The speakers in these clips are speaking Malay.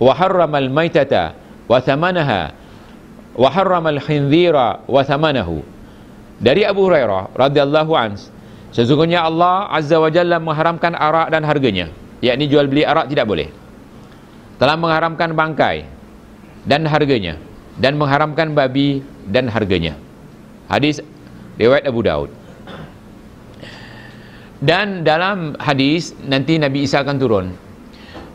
wa harramal maitata wa thamanaha wa harramal khinzira wa thamanahu. Dari Abu Hurairah radhiyallahu anhu, sesungguhnya Allah Azza wa Jalla mengharamkan arak dan harganya, yakni jual beli arak tidak boleh. Telah mengharamkan bangkai dan harganya, dan mengharamkan babi dan harganya. Hadis riwayat Abu Daud. Dan dalam hadis nanti Nabi Isa akan turun.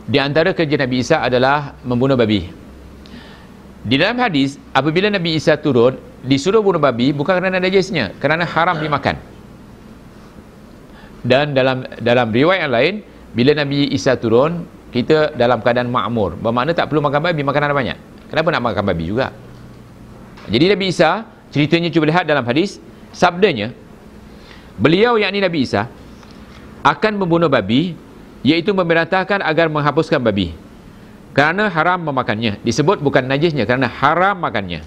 Di antara kerja Nabi Isa adalah membunuh babi. Di dalam hadis, apabila Nabi Isa turun, disuruh bunuh babi bukan kerana najisnya, kerana haram dimakan. Dan dalam riwayat yang lain, bila Nabi Isa turun, kita dalam keadaan makmur, bermakna tak perlu makan babi, makanan ada banyak. Kenapa nak makan babi juga? Jadi Nabi Isa, ceritanya cuba lihat dalam hadis, sabdanya, beliau yakni Nabi Isa akan membunuh babi, iaitu memerintahkan agar menghapuskan babi, kerana haram memakannya. Disebut bukan najisnya, kerana haram makannya.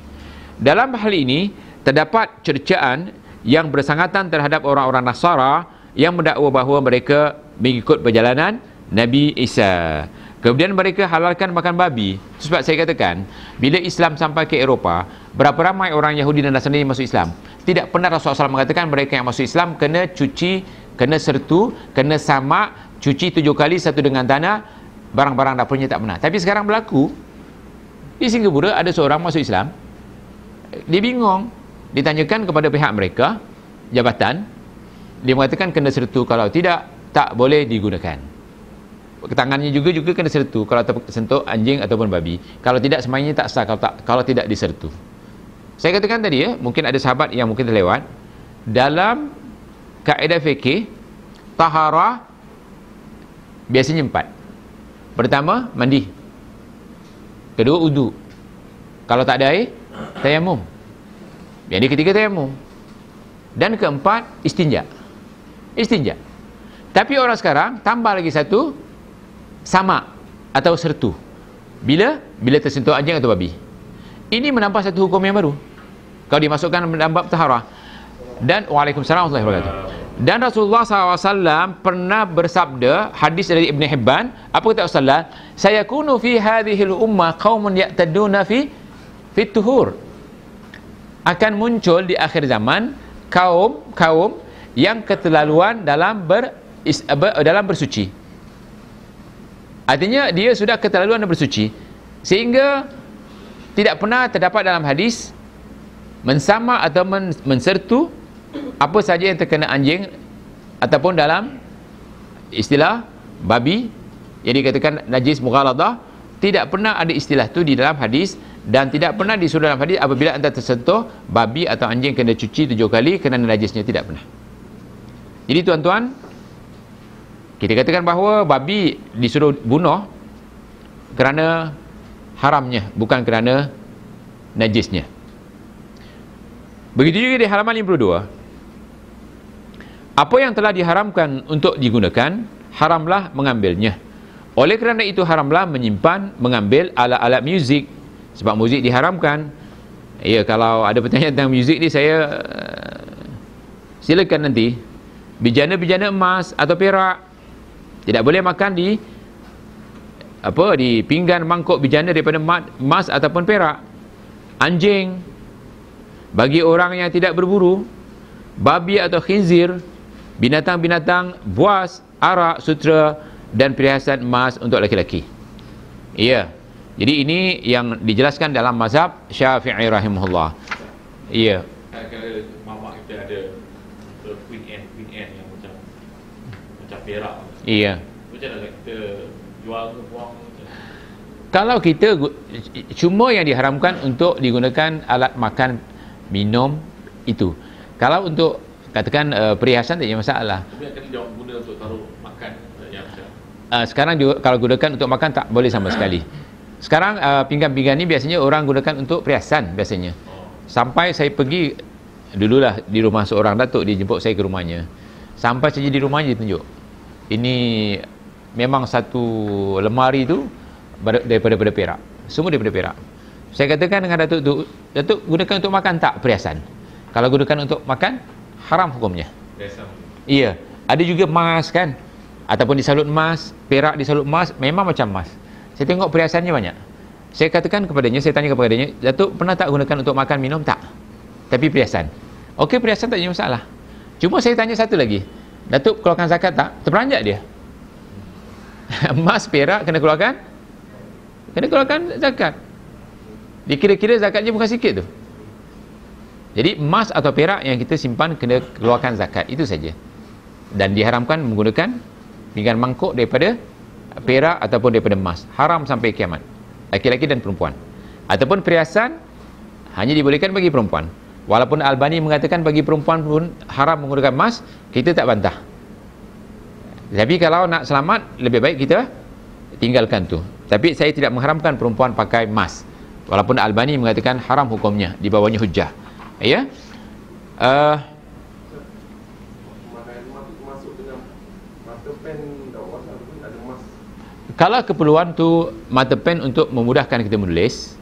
Dalam hal ini terdapat cercaan yang bersangatan terhadap orang-orang Nasara yang mendakwa bahawa mereka mengikut perjalanan Nabi Isa. Kemudian mereka halalkan makan babi. Sebab saya katakan, bila Islam sampai ke Eropah, berapa ramai orang Yahudi dan Nasrani yang masuk Islam? Tidak pernah Rasulullah SAW mengatakan mereka yang masuk Islam kena cuci, kena sertu, kena samak, cuci 7 kali, satu dengan tanah, barang-barang dapurnya tak pernah. Tapi sekarang berlaku di Singapura, ada seorang masuk Islam, dia bingung, ditanyakan kepada pihak mereka, jabatan, dia mengatakan kena sertu, kalau tidak, tak boleh digunakan. Tangannya juga kena sertu kalau tersentuh anjing ataupun babi, kalau tidak semuanya tak sah kalau tidak disertu. Saya katakan tadi mungkin ada sahabat yang mungkin terlewat, dalam kaedah fikih taharah biasanya 4. Pertama, mandi. Kedua, wudu. Kalau tak ada air, tayamum. Yang ketiga, tayamum. Dan keempat, istinja. Istinja. Tapi orang sekarang tambah lagi satu, samak atau sertu. Bila tersentuh anjing atau babi. Ini menambah satu hukum yang baru. Kalau dimasukkan dalam bab taharah. Dan waalaikumsalam warahmatullahi wabarakatuh. Dan Rasulullah SAW pernah bersabda, hadis dari Ibn Hibban, apa kata Rasulullah? Sayakunu fi hadhil ummah qaumun ya'taduna fi tuhur. Akan muncul di akhir zaman kaum yang keterlaluan dalam bersuci. Artinya dia sudah keterlaluan dalam bersuci, sehingga tidak pernah terdapat dalam hadis mensama atau mensertu apa saja yang terkena anjing ataupun dalam istilah babi yang dikatakan najis mughaladah. Tidak pernah ada istilah itu di dalam hadis, dan tidak pernah disuruh dalam hadis apabila anda tersentuh babi atau anjing kena cuci 7 kali kerana najisnya, tidak pernah. Jadi tuan-tuan, kita katakan bahawa babi disuruh bunuh kerana haramnya, bukan kerana najisnya. Begitu juga di halaman 52. Apa yang telah diharamkan untuk digunakan, haramlah mengambilnya. Oleh kerana itu haramlah menyimpan, mengambil alat-alat muzik. Sebab muzik diharamkan. Ya, kalau ada pertanyaan tentang muzik ni, saya silakan nanti. Bijana-bijana emas atau perak tidak boleh makan di pinggan mangkuk bijana daripada emas ataupun perak. Anjing bagi orang yang tidak berburu, babi atau khinzir, binatang-binatang buas, arak, sutera dan perhiasan emas untuk laki-laki. Ya. Jadi ini yang dijelaskan dalam mazhab Syafi'i rahimahullah. Ya. Kalau mamak kita ada queen end yang macam perak. Iya. Macam mana kita jual ke buang? Kalau kita cuma yang diharamkan untuk digunakan alat makan, minum itu. Kalau untuk katakan perhiasan tak ada masalah. Tapi akan dijawab guna untuk taruh makan yang sekarang juga, kalau gunakan untuk makan tak boleh sama sekali. Sekarang pinggan-pinggan ni biasanya orang gunakan untuk perhiasan biasanya. Sampai saya pergi dululah di rumah seorang datuk, dia jemput saya ke rumahnya. Sampai saja di rumahnya dia tunjuk. Ini memang satu lemari tu daripada perak. Semua daripada perak. Saya katakan dengan datuk tu, datuk gunakan untuk makan tak perhiasan? Kalau gunakan untuk makan, haram hukumnya. Iya. Ada juga emas kan, ataupun disalut emas, perak disalut emas, memang macam emas. Saya tengok perhiasannya banyak. Saya katakan kepadanya, saya tanya kepadanya, Datuk pernah tak gunakan untuk makan minum? Tak. Tapi perhiasan. Okey, perhiasan tak ada masalah. Cuma saya tanya satu lagi, Datuk keluarkan zakat tak? Terperanjat dia. Emas, perak kena keluarkan zakat. Dikira-kira zakatnya bukan sikit tu. Jadi emas atau perak yang kita simpan kena keluarkan zakat, itu saja. Dan diharamkan menggunakan pinggan mangkuk daripada perak ataupun daripada emas. Haram sampai kiamat, laki-laki dan perempuan. Ataupun perhiasan hanya dibolehkan bagi perempuan. Walaupun Albani mengatakan bagi perempuan pun haram menggunakan emas, kita tak bantah. Tapi kalau nak selamat, lebih baik kita tinggalkan tu. Tapi saya tidak mengharamkan perempuan pakai emas, walaupun Albani mengatakan haram hukumnya, di bawahnya hujah. Ya. Kalau keperluan tu mata pen untuk memudahkan kita menulis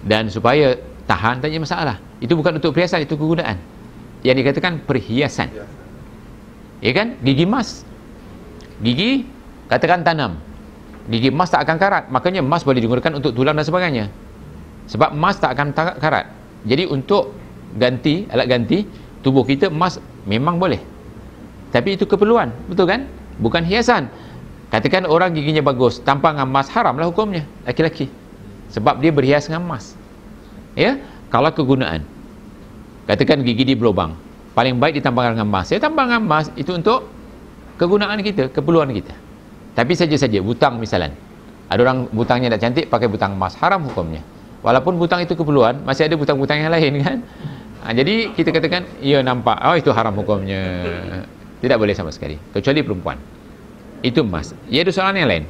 dan supaya tahan, tak ada masalah. Itu bukan untuk perhiasan, itu kegunaan. Yang dikatakan perhiasan. Ya kan? Gigi emas. Gigi katakan tanam. Gigi emas tak akan karat. Makanya emas boleh digunakan untuk tulang dan sebagainya. Sebab emas tak akan karat. Jadi untuk ganti, alat ganti tubuh kita, emas memang boleh. Tapi itu keperluan, betul kan? Bukan hiasan. Katakan orang giginya bagus, tampang dengan emas, haramlah hukumnya, laki-laki. Sebab dia berhias dengan emas. Ya, kalau kegunaan. Katakan gigi di berlubang, paling baik ditampang dengan emas. Saya tampang dengan emas, itu untuk kegunaan kita, keperluan kita. Tapi saja-saja, butang misalnya. Ada orang butangnya tak cantik, pakai butang emas, haram hukumnya. Walaupun butang itu keperluan, masih ada butang-butang yang lain kan. Jadi kita katakan, ya nampak, oh itu haram hukumnya. Tidak boleh sama sekali, kecuali perempuan. Itu emas. Ya, ada soalan yang lain.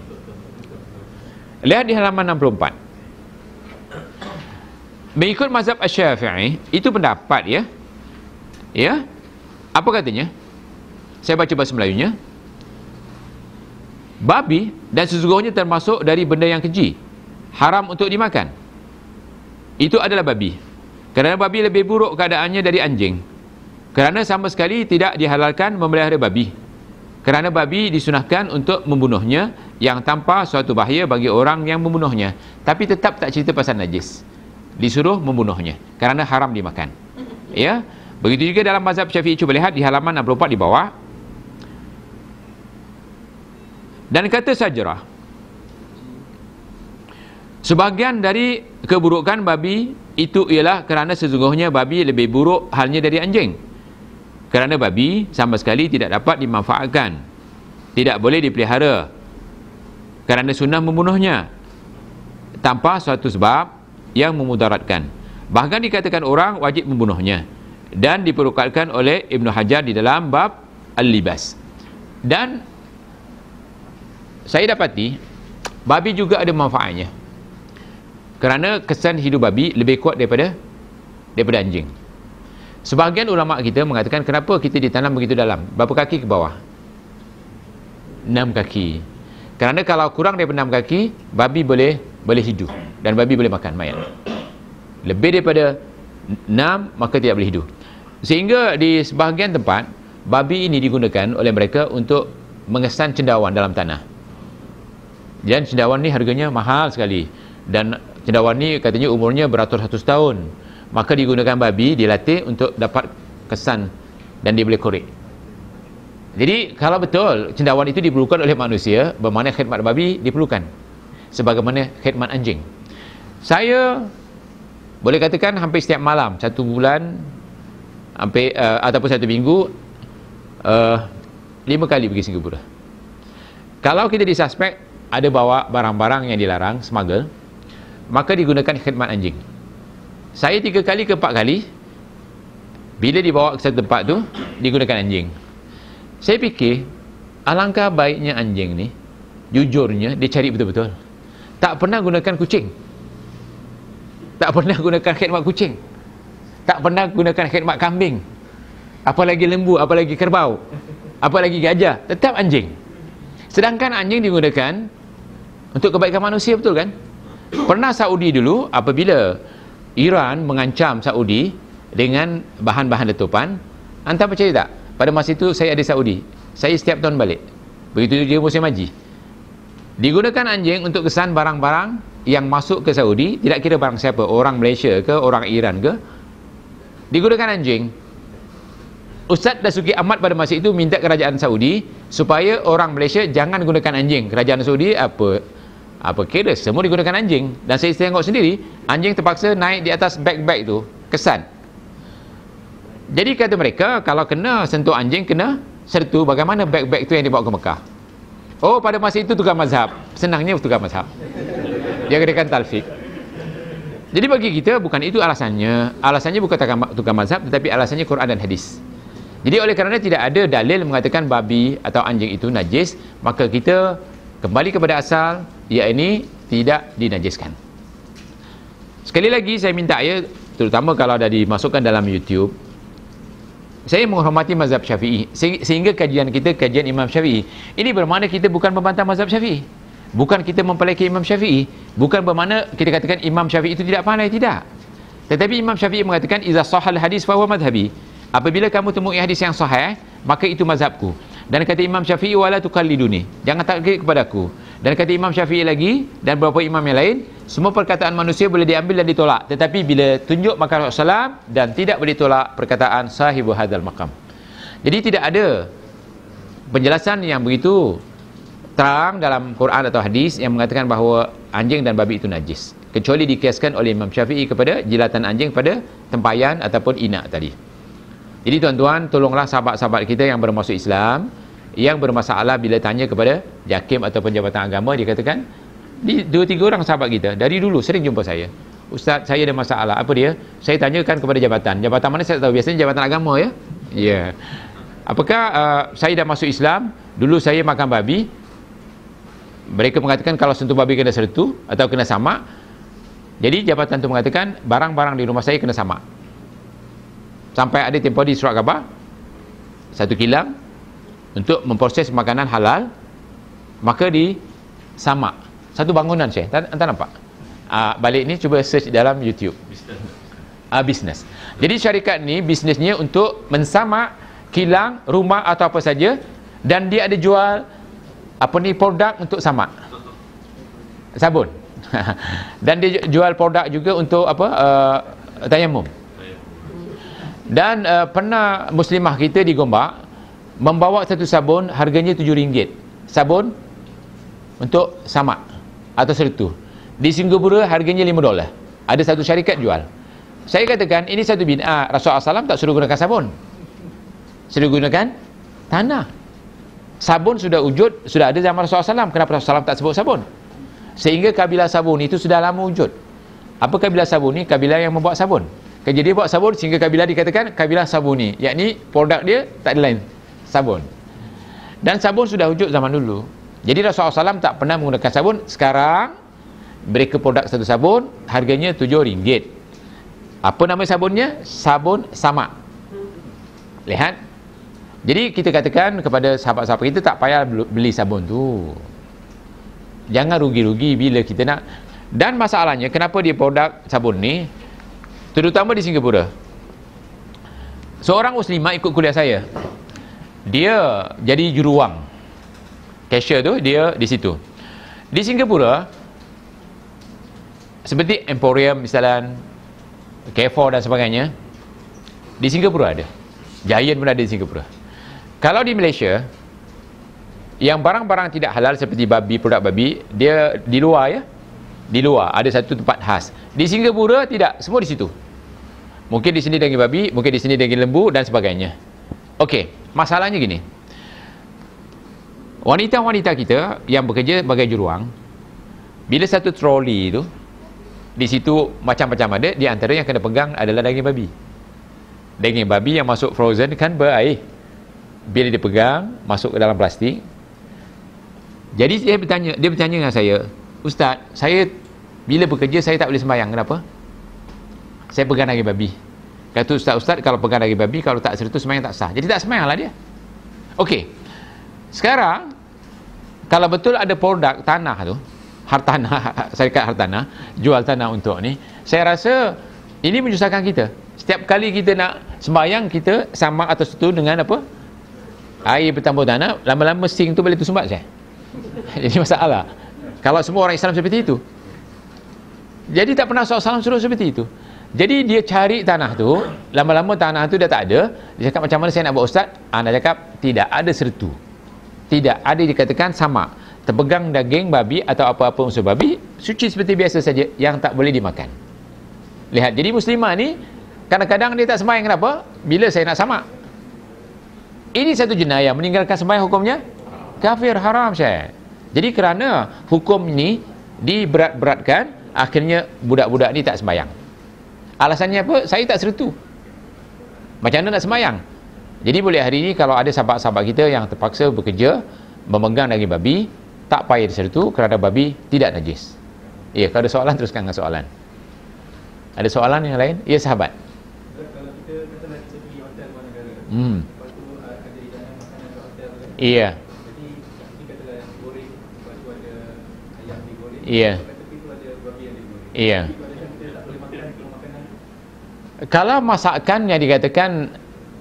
Lihat di halaman 64. Mengikut mazhab Asy-Syafi'i, itu pendapat ya. Ya. Apa katanya? Saya baca bahasa Melayunya. Babi dan sesungguhnya termasuk dari benda yang keji, haram untuk dimakan. Itu adalah babi. Kerana babi lebih buruk keadaannya dari anjing. Kerana sama sekali tidak dihalalkan memelihara babi. Kerana babi disunahkan untuk membunuhnya yang tanpa suatu bahaya bagi orang yang membunuhnya. Tapi tetap tak cerita pasal najis. Disuruh membunuhnya kerana haram dimakan. Ya. Begitu juga dalam mazhab Syafi'i, cuba lihat di halaman 64 di bawah. Dan kata Sajarah, sebahagian dari keburukan babi itu ialah kerana sesungguhnya babi lebih buruk halnya dari anjing. Kerana babi sama sekali tidak dapat dimanfaatkan, tidak boleh dipelihara, kerana sunnah membunuhnya tanpa suatu sebab yang memudaratkan. Bahkan dikatakan orang wajib membunuhnya, dan diperukatkan oleh Ibn Hajar di dalam bab Al-Libas. Dan saya dapati babi juga ada manfaatnya, kerana kesan hidup babi lebih kuat daripada anjing. Sebahagian ulama kita mengatakan, kenapa kita ditanam begitu dalam? Berapa kaki ke bawah? 6 kaki. Kerana kalau kurang daripada 6 kaki, babi boleh hidup, dan babi boleh makan mayat. Lebih daripada 6, maka tidak boleh hidup. Sehingga di sebahagian tempat, babi ini digunakan oleh mereka untuk mengesan cendawan dalam tanah. Dan cendawan ni harganya mahal sekali, dan cendawan ni katanya umurnya beratus-ratus tahun. Maka digunakan babi, dilatih untuk dapat kesan, dan dia boleh korek. Jadi kalau betul cendawan itu diperlukan oleh manusia, bermakna khidmat babi diperlukan sebagaimana khidmat anjing. Saya boleh katakan hampir setiap malam, 1 bulan hampir ataupun 1 minggu 5 kali pergi Singapura. Kalau kita disuspek ada bawa barang-barang yang dilarang, smuggle, maka digunakan khidmat anjing. Saya 3 kali ke 4 kali bila dibawa ke satu tempat tu digunakan anjing. Saya fikir alangkah baiknya anjing ni, jujurnya dia cari betul-betul. Tak pernah gunakan kucing, tak pernah gunakan khidmat kucing, tak pernah gunakan khidmat kambing, apalagi lembu, apalagi kerbau, apalagi gajah, tetap anjing. Sedangkan anjing digunakan untuk kebaikan manusia, betul kan? Pernah Saudi dulu, apabila Iran mengancam Saudi dengan bahan-bahan letupan, anda percaya tak? Pada masa itu saya ada Saudi, saya setiap tahun balik. Begitu dia musim haji, Digunakan anjing untuk kesan barang-barang yang masuk ke Saudi, tidak kira barang siapa, orang Malaysia ke, orang Iran ke, digunakan anjing. Ustaz Dasuki Ahmad pada masa itu minta kerajaan Saudi supaya orang Malaysia jangan gunakan anjing. Kerajaan Saudi apa kira semua digunakan anjing, dan saya tengok sendiri anjing terpaksa naik di atas beg-beg tu, kesan. Jadi kata mereka, kalau kena sentuh anjing, kena sertu. Bagaimana beg-beg tu yang dibawa ke Mekah? Oh, pada masa itu tukar mazhab. Senangnya tukar mazhab, dia katakan talfik. Jadi bagi kita bukan itu alasannya. Alasannya bukan tukar mazhab, tetapi alasannya Quran dan hadis. Jadi oleh kerana tidak ada dalil mengatakan babi atau anjing itu najis, maka kita kembali kepada asal, iaitu tidak dinajiskan. Sekali lagi saya minta ya, terutama kalau ada dimasukkan dalam YouTube, saya menghormati mazhab Syafi'i, sehingga kajian kita kajian Imam Syafi'i. Ini bermakna kita bukan membantah mazhab Syafi'i, bukan kita mempeleki Imam Syafi'i, bukan bermakna kita katakan Imam Syafi'i itu tidak pandai, tidak. Tetapi Imam Syafi'i mengatakan iza sahal hadis fa huwa madhhabi. Apabila kamu temui hadis yang sahih, maka itu mazhabku. Dan kata Imam Syafi'i, wala tukalliduni, jangan taklid kepadaku. Dan kata Imam Syafi'i lagi, dan beberapa imam yang lain, semua perkataan manusia boleh diambil dan ditolak, tetapi bila tunjuk maqam Rasulullah, dan tidak boleh tolak perkataan sahibu hadzal maqam. Jadi tidak ada penjelasan yang begitu terang dalam Quran atau hadis yang mengatakan bahawa anjing dan babi itu najis, kecuali dikiaskan oleh Imam Syafi'i kepada jilatan anjing pada tempayan ataupun inak tadi. Jadi tuan-tuan, tolonglah sahabat-sahabat kita yang baru masuk Islam, yang bermasalah bila tanya kepada JAKIM ataupun Jabatan Agama, dia katakan, 2-3 orang sahabat kita dari dulu sering jumpa saya, Ustaz, saya ada masalah. Apa dia? Saya tanyakan kepada jabatan mana saya tahu, biasanya Jabatan Agama ya. Ya. Apakah saya dah masuk Islam, dulu saya makan babi, mereka mengatakan kalau sentuh babi kena sertu atau kena samak. Jadi jabatan itu mengatakan barang-barang di rumah saya kena samak. Sampai ada tempoh di surat khabar 1 kilang untuk memproses makanan halal, maka di samak satu bangunan. Syekh, anda nampak? Balik ni cuba search dalam YouTube. Bisnes. Jadi syarikat ni bisnesnya untuk mensamak kilang, rumah atau apa saja, dan dia ada jual produk untuk samak, sabun. Dan dia jual produk juga untuk tayamum. Dan pernah muslimah kita di Gombak membawa satu sabun, harganya RM7, sabun untuk samak atau sertu. Di Singapura harganya $5. Ada satu syarikat jual. Saya katakan ini satu bid'ah. Rasulullah SAW tak suruh gunakan sabun, suruh gunakan tanah. Sabun sudah wujud, sudah ada zaman Rasulullah SAW. Kenapa Rasulullah SAW tak sebut sabun? Sehingga kabilah sabun itu sudah lama wujud. Apa kabilah sabun ni? Kabilah yang membuat sabun. Jadi dia buat sabun sehingga kabilah dikatakan kabilah sabuni, yakni produk dia tak ada lain, sabun. Dan sabun sudah wujud zaman dulu. Jadi Rasulullah SAW tak pernah menggunakan sabun. Sekarang mereka produk satu sabun, harganya RM7. Apa nama sabunnya? Sabun samak. Lihat. Jadi kita katakan kepada sahabat-sahabat kita, tak payah beli sabun tu, jangan rugi-rugi bila kita nak. Dan masalahnya kenapa dia produk sabun ni, terutama di Singapura. Seorang muslimah ikut kuliah saya, dia jadi juruwang, cashier tu dia di situ. Di Singapura seperti Emporium misalnya, Carrefour dan sebagainya, di Singapura ada. Giant pun ada di Singapura. Kalau di Malaysia, yang barang-barang tidak halal seperti babi, produk babi, dia di luar ya, di luar ada satu tempat khas. Di Singapura tidak, semua di situ. Mungkin di sini daging babi, mungkin di sini daging lembu dan sebagainya. Okey, masalahnya gini, wanita-wanita kita yang bekerja sebagai juruang, bila satu troli itu, di situ macam-macam ada, di antara yang kena pegang adalah daging babi. Daging babi yang masuk frozen kan berair, bila dia pegang masuk ke dalam plastik. Jadi dia bertanya dengan saya, Ustaz, saya bila bekerja saya tak boleh sembahyang, kenapa? Saya pegang daging babi. Kata Ustaz, kalau pegang daging babi, kalau tak serta sembahyang tak sah. Jadi tak sembahyang lah dia. Okey, sekarang kalau betul ada produk tanah tu, hartanah, syarikat hartanah jual tanah untuk ni, saya rasa ini menyusahkan kita. Setiap kali kita nak sembahyang, kita samak atau setu dengan air bertampur tanah, lama-lama sing tu boleh tersumbat saya. Jadi masalah. Kalau semua orang Islam seperti itu. Jadi tak pernah Rasulullah SAW suruh seperti itu. Jadi dia cari tanah tu, lama-lama tanah tu dah tak ada. Dia cakap macam mana saya nak buat ustaz? Anda cakap tidak ada sertu. Tidak ada dikatakan sama. Terpegang daging babi atau apa-apa unsur babi, suci seperti biasa saja, yang tak boleh dimakan. Lihat, jadi muslimah ni kadang-kadang dia tak sembahyang. Kenapa? Bila saya nak samak. Ini satu jenayah, meninggalkan sembahyang hukumnya kafir, haram Syekh. Jadi kerana hukum ni diberat-beratkan, akhirnya budak-budak ni tak sembahyang. Alasannya apa? Saya tak sertu. Macam mana nak sembahyang? Jadi boleh hari ini kalau ada sahabat-sahabat kita yang terpaksa bekerja memegang daging babi, tak payah disertu kerana babi tidak najis. Ya, kalau ada soalan teruskan dengan soalan. Ada soalan yang lain? Ya sahabat. Kalau kita katalah kita pergi hotel luar negara, lepas tu ada hidangan makanan kat hotel kan? Iya. Jadi kita katalah goreng, lepas tu ada ayam digoreng, Iya. kat tepi tu ada babi yang digoreng. Iya. Jadi pada saat kita tak boleh makan kalau makanan tu, Kalau masakan yang dikatakan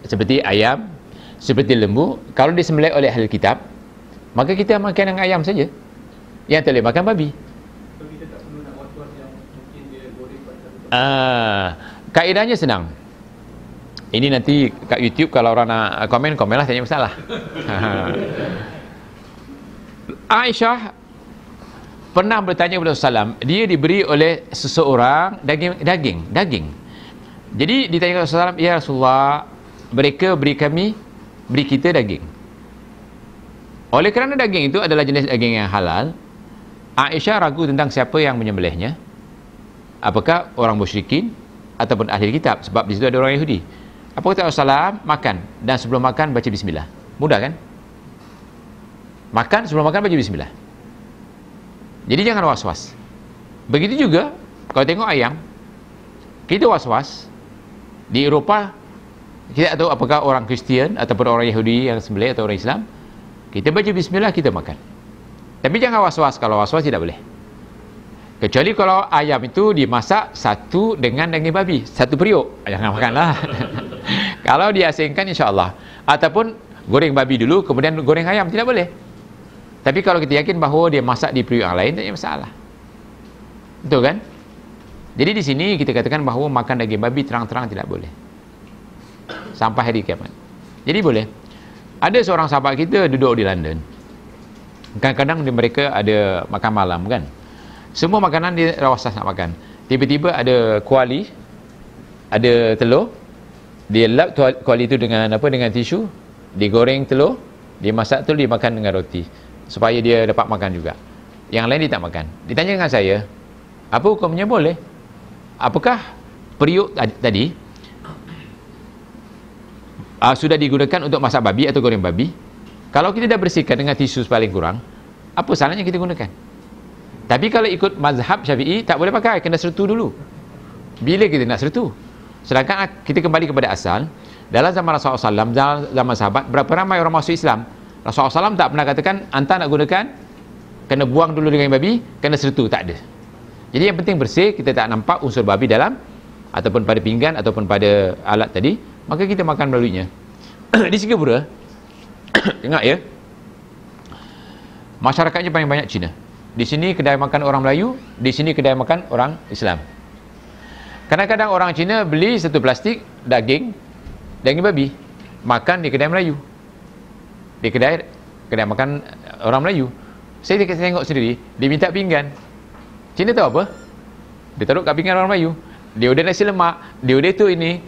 seperti ayam, seperti lembu, kalau disembelih oleh ahli kitab, maka kita makan yang ayam saja. Yang tak boleh makan babi. so kita tak perlu nak was-was yang mungkin dia goreng pada satu tempat. Kaedahnya senang. Ini nanti kat YouTube kalau orang nak komen, komenlah, tanya masalah. Aisyah pernah bertanya kepada Rasulullah, dia diberi oleh seseorang daging. Jadi ditanya kepada Rasulullah, ya Rasulullah, mereka beri kita daging. Oleh kerana daging itu adalah jenis daging yang halal, Aisyah ragu tentang siapa yang menyembelihnya. Apakah orang musyrikin ataupun ahli kitab, sebab di situ ada orang Yahudi. Apa kata Rasulullah? Makan, dan sebelum makan baca bismillah. Mudah kan? Makan, sebelum makan baca bismillah. Jadi jangan was-was. Begitu juga kalau tengok ayam, kita was-was. Di Eropah kita tak tahu apakah orang Kristian ataupun orang Yahudi yang sembelih atau orang Islam. Kita baca bismillah, kita makan. Tapi jangan was-was. Kalau was-was tidak boleh. Kecuali kalau ayam itu dimasak satu dengan daging babi, satu periuk, jangan makanlah. Kalau diasingkan, insya-Allah. Ataupun goreng babi dulu, kemudian goreng ayam, tidak boleh. Tapi kalau kita yakin bahawa dia masak di periuk yang lain, tak ada masalah. Betul kan? Jadi di sini kita katakan bahawa makan daging babi terang-terang tidak boleh. Sampai hari kiamat. Jadi boleh. Ada seorang sahabat kita duduk di London. Kadang-kadang mereka ada makan malam kan. Semua makanan dia rawasah nak makan. Tiba-tiba ada kuali, ada telur, dia lap kuali itu dengan apa? Dengan tisu, digoreng telur, dimasak telur, dimakan dengan roti supaya dia dapat makan juga. Yang lain dia tak makan. Ditanya dengan saya, apa hukumnya? Boleh. Apakah periuk tadi sudah digunakan untuk masak babi atau goreng babi? Kalau kita dah bersihkan dengan tisu paling kurang, apa salahnya kita gunakan? Tapi kalau ikut mazhab Syafi'i, tak boleh pakai, kena sertu dulu. Bila kita nak sertu? Sedangkan kita kembali kepada asal, dalam zaman Rasulullah SAW, dalam zaman sahabat, berapa ramai orang masuk Islam? Rasulullah SAW tak pernah katakan, anta nak gunakan, kena buang dulu dengan babi, kena sertu, tak ada. Jadi yang penting bersih, kita tak nampak unsur babi dalam, ataupun pada pinggan, ataupun pada alat tadi, maka kita makan melaluinya. Di Singapura, ingat ya, masyarakatnya paling banyak Cina. Di sini kedai makan orang Melayu, di sini kedai makan orang Islam. Kadang-kadang orang Cina beli satu plastik daging babi, makan di kedai Melayu, di kedai makan orang Melayu. Saya tengok sendiri, dia minta pinggan. Cina tahu apa? Dia taruh kat pinggan orang Melayu. Dia order nasi lemak, dia order tu ini,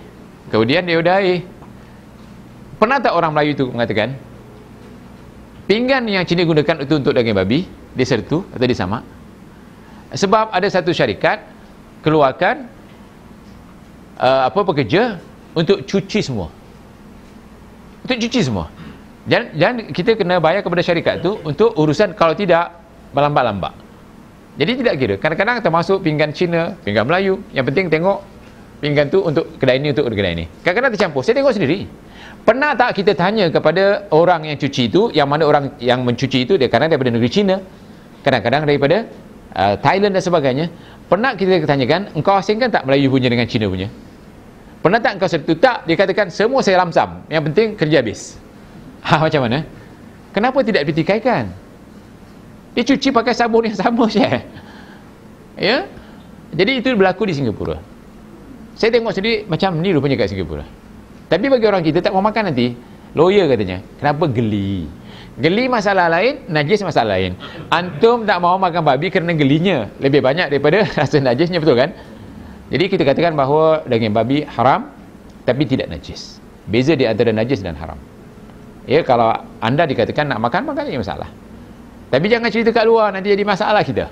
kemudian dia order air. Pernah tak orang Melayu itu mengatakan, pinggan yang Cina gunakan itu untuk daging babi, dia sertu atau dia sama? Sebab ada satu syarikat keluarkan pekerja untuk cuci semua. Untuk cuci semua. Dan kita kena bayar kepada syarikat tu untuk urusan, kalau tidak melambat-lambat. Jadi tidak kira. Kadang-kadang termasuk pinggan Cina, pinggan Melayu. Yang penting tengok pinggan tu untuk kedai ini, untuk kedai ini. Kadang-kadang tercampur. Saya tengok sendiri. Pernah tak kita tanya kepada orang yang cuci itu, yang mana orang yang mencuci itu dia kadang daripada negeri Cina, kadang-kadang daripada Thailand dan sebagainya. Pernah kita tanyakan, engkau asingkan tak Melayu punya dengan Cina punya? Pernah tak engkau sertu? Tak. Dia katakan semua saya lamsam, yang penting kerja habis. Macam mana? Kenapa tidak dipertikaikan? Dia cuci pakai sabun yang sama je. Ya. Jadi itu berlaku di Singapura. Saya tengok sendiri macam ni rupanya kat Singapura. Tapi bagi orang kita tak mau makan nanti. Lawyer katanya, kenapa geli? Geli masalah lain, najis masalah lain. Antum tak mau makan babi kerana gelinya lebih banyak daripada rasa najisnya, betul kan? Jadi kita katakan bahawa daging babi haram tapi tidak najis. Beza di antara najis dan haram. Ya, kalau anda dikatakan nak makan, makan tak masalah. Tapi jangan cerita kat luar, nanti jadi masalah kita.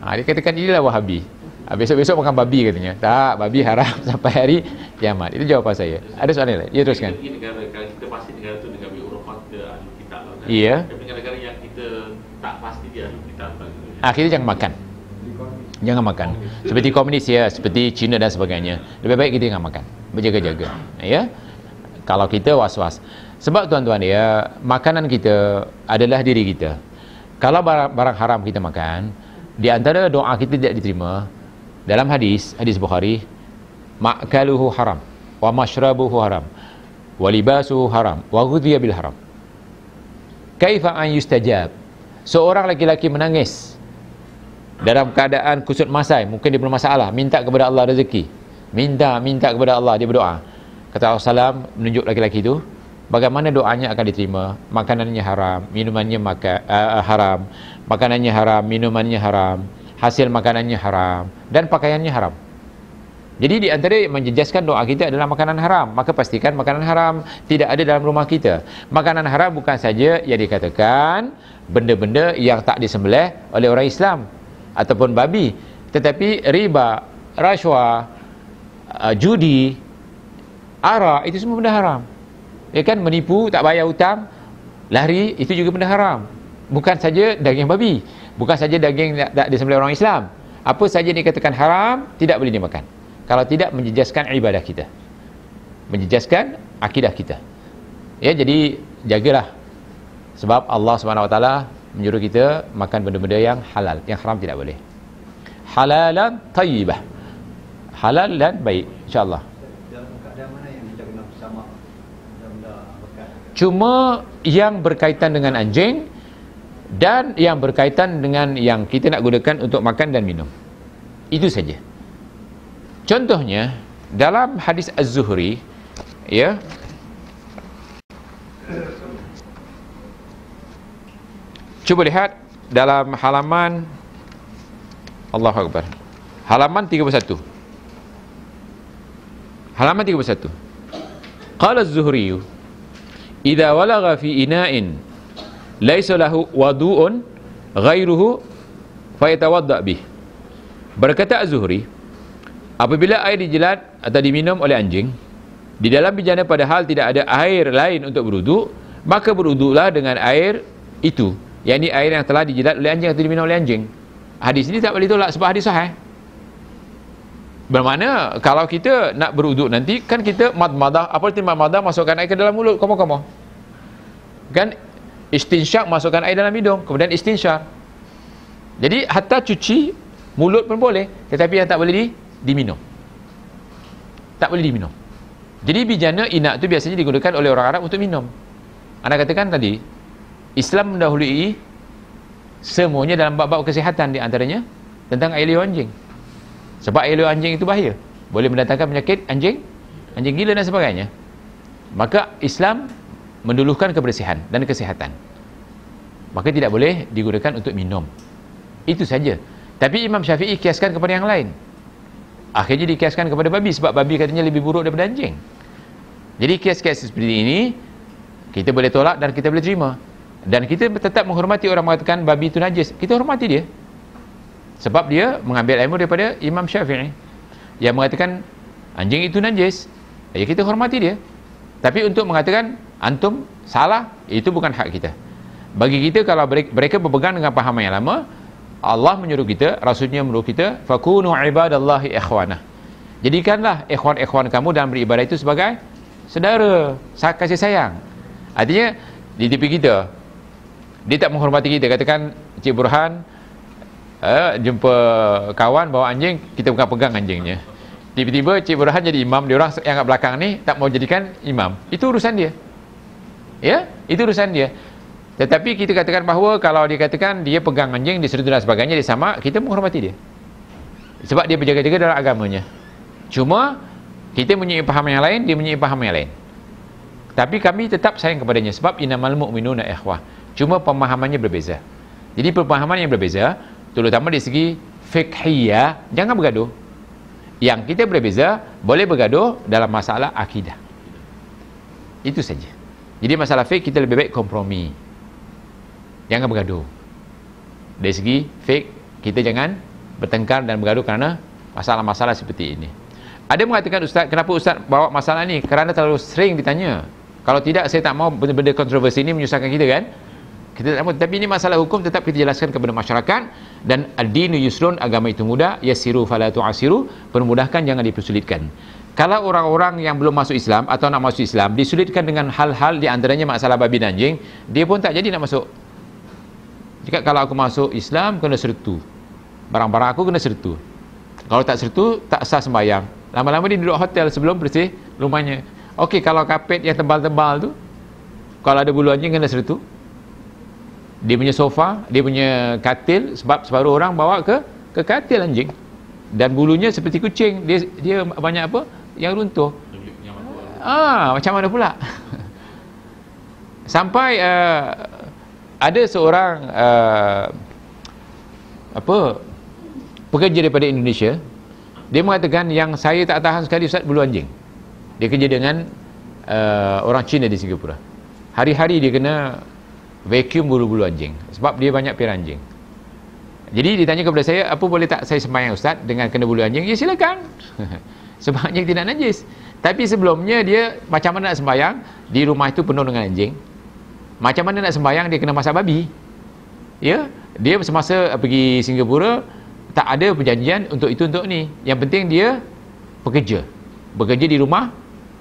Dia katakan inilah Wahabi. Besok-besok makan babi katanya. Tak, babi haram sampai hari kiamat. Itu jawapan saya. Ada soalan lain? Ya, teruskan. Ini negara, kalau kita pasti negara tu negara Eropah, kita ahli kitab lah kan. Iya. Tapi negara yang kita tak pasti dia ahli kitab lah. Kita jangan makan. Jangan makan. Seperti komunis ya, seperti Cina dan sebagainya. Lebih baik kita jangan makan. Berjaga-jaga. Ya. Kalau kita was-was. Sebab tuan-tuan ya, makanan kita adalah diri kita. Kalau barang haram kita makan, di antara doa kita tidak diterima. Dalam hadis Bukhari, ma'kaluhu haram, wa mashrabuhu haram, wa libasuhu haram, wa ghudhiya bil haram. Kaifa an yustajab? Seorang laki-laki menangis dalam keadaan kusut masai, mungkin dia bermasalah, minta kepada Allah rezeki. Minta kepada Allah, dia berdoa. Kata Rasulullah menunjuk laki-laki itu, bagaimana doanya akan diterima? Makanannya haram, minumannya haram, makanannya haram, minumannya haram, hasil makanannya haram, dan pakaiannya haram. Jadi di antara yang menjejaskan doa kita adalah makanan haram. Maka pastikan makanan haram tidak ada dalam rumah kita. Makanan haram bukan saja yang dikatakan benda-benda yang tak disembelih oleh orang Islam ataupun babi, tetapi riba, rasuah, judi, arak, itu semua benda haram. Ya kan, menipu, tak bayar hutang, lari, itu juga benda haram. Bukan saja daging babi, bukan saja daging tak disembelih orang Islam. Apa saja dikatakan haram, tidak boleh dimakan. Kalau tidak menjejaskan ibadah kita, menjejaskan akidah kita. Ya, jadi jagalah. Sebab Allah SWT menyuruh kita makan benda-benda yang halal, yang haram tidak boleh. Halalan tayyibah. Halal dan baik, insya-Allah. Dalam keadaan mana yang kita kena bersama benda-benda bekas? Cuma yang berkaitan dengan anjing dan yang berkaitan dengan yang kita nak gunakan untuk makan dan minum. Itu saja. Contohnya dalam hadis Az-Zuhri, ya, cuba lihat dalam halaman, Allahu Akbar, halaman 31. Halaman 31. Qala Az-Zuhri, idza walagha fi ina'in laisa lahu wadu'un ghairuhu fayatawadda bih. Berkata Az-Zuhri, apabila air dijelat atau diminum oleh anjing di dalam bejana padahal tidak ada air lain untuk berwuduk, maka berwuduklah dengan air itu, yakni air yang telah dijelat oleh anjing atau diminum oleh anjing. Hadis ini tak boleh tolak sebab hadis sahih. Bermakna kalau kita nak berwuduk nanti, kan kita madmadah, apa arti madmadah? Masukkan air ke dalam mulut, komo-komo. Kan istinsyak, masukkan air dalam hidung, kemudian istinsyar. Jadi hatta cuci mulut pun boleh, tetapi yang tak boleh diminum. Tak boleh diminum. Jadi bijana inak tu biasanya digunakan oleh orang Arab untuk minum. Anda katakan tadi, Islam mendahului semuanya dalam bab-bab kesihatan, di antaranya tentang air liur anjing. Sebab air liur anjing itu bahaya, boleh mendatangkan penyakit anjing gila dan sebagainya. Maka Islam mendulukan kebersihan dan kesihatan. Maka tidak boleh digunakan untuk minum. Itu saja. Tapi Imam Syafi'i kiaskan kepada yang lain. Akhirnya dikiaskan kepada babi, sebab babi katanya lebih buruk daripada anjing. Jadi kias-kias seperti ini kita boleh tolak dan kita boleh terima. Dan kita tetap menghormati orang mengatakan babi itu najis. Kita hormati dia. Sebab dia mengambil ilmu daripada Imam Syafi'i yang mengatakan anjing itu najis. Ya, kita hormati dia. Tapi untuk mengatakan antum salah, itu bukan hak kita. Bagi kita, kalau mereka berpegang dengan pahaman yang lama, Allah menyuruh kita, Rasulnya menyuruh kita, fakunu ibadallahi ikhwanah. Jadikanlah ikhwan-ikhwan kamu dalam beribadah itu sebagai saudara, kasih sayang. Artinya di tepi kita, dia tak menghormati kita. Katakan Cik Burhan jumpa kawan bawa anjing, kita bukan pegang anjingnya. Tiba-tiba Cik Burhan jadi imam, dia orang yang kat belakang ni tak mau jadikan imam. Itu urusan dia. Ya, itu urusan dia. Tetapi kita katakan bahawa kalau dia katakan dia pegang anjing, dia serta dan sebagainya, dia sama, kita menghormati dia. Sebab dia berjaga-jaga dalam agamanya. Cuma kita punya paham yang lain, dia punya paham yang lain. Tapi kami tetap sayang kepadanya sebab innamal mu'minuna ikhwah. Cuma pemahamannya berbeza. Jadi pemahaman yang berbeza, terutama dari segi fiqhiyah, jangan bergaduh. Yang kita berbeza, boleh bergaduh dalam masalah akidah. Itu saja. Jadi masalah fiqh kita lebih baik kompromi. Jangan bergaduh. Dari segi fiqh, kita jangan bertengkar dan bergaduh kerana masalah-masalah seperti ini. Ada mengatakan, Ustaz, kenapa Ustaz bawa masalah ni? Kerana terlalu sering ditanya. Kalau tidak, saya tak mau benda-benda kontroversi ini menyusahkan kita, kan? Kita tak mau. Tapi ini masalah hukum tetap kita jelaskan kepada masyarakat. Dan ad-dinu yusrun, agama itu mudah. Yassiru fala tu'asiru, permudahkan, jangan dipersulitkan. Kalau orang-orang yang belum masuk Islam atau nak masuk Islam disulitkan dengan hal-hal di antaranya masalah babi dan anjing, dia pun tak jadi nak masuk. Jika kalau aku masuk Islam kena sertu, barang-barang aku kena sertu. Kalau tak sertu tak sah sembahyang. Lama-lama dia duduk hotel sebelum bersih rumahnya. Okey, kalau kapet yang tebal-tebal tu, kalau ada bulu anjing kena sertu. Dia punya sofa, dia punya katil, sebab separuh orang bawa ke katil anjing. Dan bulunya seperti kucing, dia banyak apa? Yang runtuh. Macam mana pula? Sampai ada seorang pekerja daripada Indonesia, dia mengatakan yang saya tak tahan sekali Ustaz, bulu anjing. Dia kerja dengan orang Cina di Singapura. Hari-hari dia kena vacuum bulu-bulu anjing sebab dia banyak piara anjing. Jadi ditanya kepada saya, apa boleh tak saya sembahyang Ustaz dengan kena bulu anjing? Ya silakan. Sebab anjing tidak najis. Tapi sebelumnya dia macam mana nak sembahyang? Di rumah itu penuh dengan anjing. Macam mana nak sembahyang? Dia kena masak babi. Ya, dia semasa pergi Singapura tak ada perjanjian untuk itu untuk ni. Yang penting dia bekerja di rumah,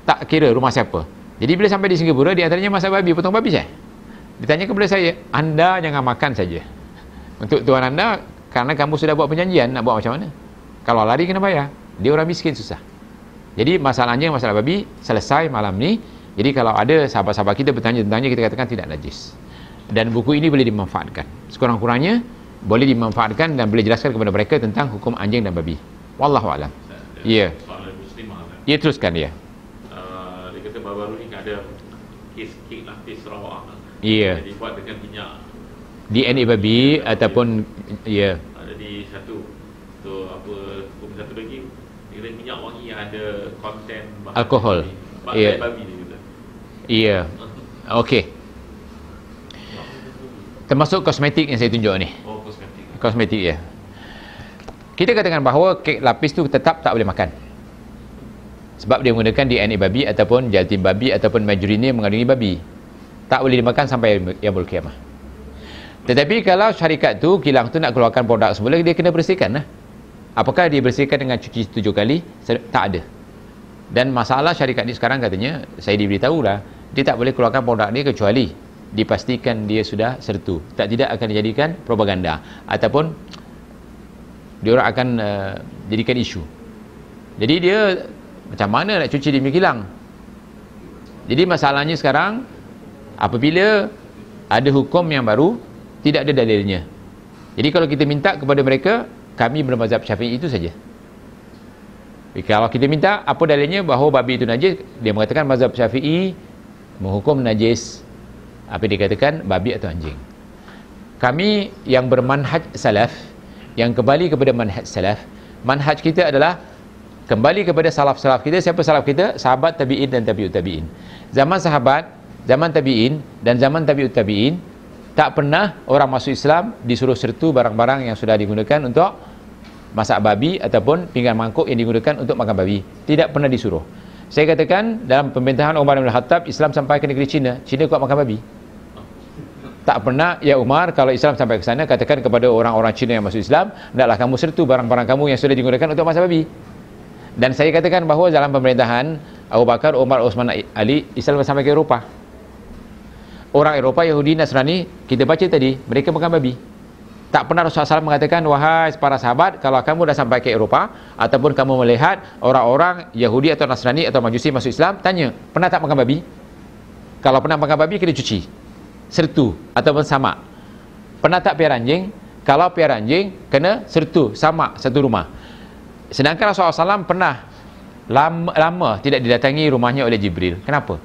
tak kira rumah siapa. Jadi bila sampai di Singapura, di antaranya masak babi, potong babi saya. Ditanya kepada saya, anda jangan makan saja untuk tuan anda, kerana kamu sudah buat perjanjian, nak buat macam mana? Kalau lari kena bayar. Dia orang miskin, susah. Jadi masalahnya, masalah babi selesai malam ni. Jadi kalau ada sahabat-sahabat kita bertanya tentangnya, kita katakan tidak najis. Dan buku ini boleh dimanfaatkan. Sekurang-kurangnya boleh dimanfaatkan dan boleh jelaskan kepada mereka tentang hukum anjing dan babi. Wallahu a'lam. Ya. Soalan muslimah. Ya, teruskan dia. Dia kata baru-baru ni ada kes lapis Sarawak. Ya. Jadi buat dengan minyak DNA babi ataupun ya. Ada di satu. So apa hukum satu lagi? Dia kata minyak wangi yang ada konten alkohol. Ya. Babi dia kata. Ya. Okey. Termasuk kosmetik yang saya tunjuk ni. Oh, kosmetik. Kosmetik, ya. Kita katakan bahawa kek lapis tu tetap tak boleh makan. Sebab dia menggunakan DNA babi ataupun gelatin babi ataupun margarine yang mengandungi babi. Tak boleh dimakan sampai yaumul qiyamah. Tetapi kalau syarikat tu, kilang tu nak keluarkan produk semula, dia kena bersihkan lah. Apakah dia bersihkan dengan cuci 7 kali? Tak ada. Dan masalah syarikat ni sekarang katanya, saya diberitahu lah, dia tak boleh keluarkan produk ni kecuali dipastikan dia sudah sertu. Tidak akan dijadikan propaganda ataupun dia orang akan jadikan isu. Jadi dia macam mana nak cuci di kilang? Jadi masalahnya sekarang, apabila ada hukum yang baru, tidak ada dalilnya. Jadi kalau kita minta kepada mereka, kami bermazhab Syafi'i, itu saja. Kalau kita minta apa dalilnya bahawa babi itu najis, dia mengatakan mazhab Syafi'i menghukum najis apa dikatakan babi atau anjing. Kami yang bermanhaj salaf, yang kembali kepada manhaj salaf, manhaj kita adalah kembali kepada salaf-salaf kita. Siapa salaf kita? Sahabat, tabi'in dan tabi'ut tabi'in. Zaman sahabat, zaman tabi'in dan zaman tabi'ut tabi'in, tak pernah orang masuk Islam disuruh sertu barang-barang yang sudah digunakan untuk masak babi ataupun pinggan mangkuk yang digunakan untuk makan babi. Tidak pernah disuruh. Saya katakan dalam pemerintahan Umar bin Khattab, Islam sampai ke negeri China, China kuat makan babi. Tak pernah, ya Umar, kalau Islam sampai ke sana, katakan kepada orang-orang Cina yang masuk Islam, hendaklah kamu sertu barang-barang kamu yang sudah digunakan untuk masak babi. Dan saya katakan bahawa dalam pemerintahan Abu Bakar, Umar, Osman, Ali, Islam sampai ke Eropah. Orang Eropah, Yahudi, Nasrani, kita baca tadi, mereka makan babi. Tak pernah Rasulullah SAW mengatakan, wahai para sahabat, kalau kamu dah sampai ke Eropah ataupun kamu melihat orang-orang Yahudi atau Nasrani atau Majusi masuk Islam, tanya, pernah tak makan babi? Kalau pernah makan babi, kena cuci. sertu ataupun sama. Pernah tak piara anjing? Kalau piara anjing kena sertu, sama satu rumah. Sedangkan Rasulullah SAW pernah lama tidak didatangi rumahnya oleh Jibril. Kenapa?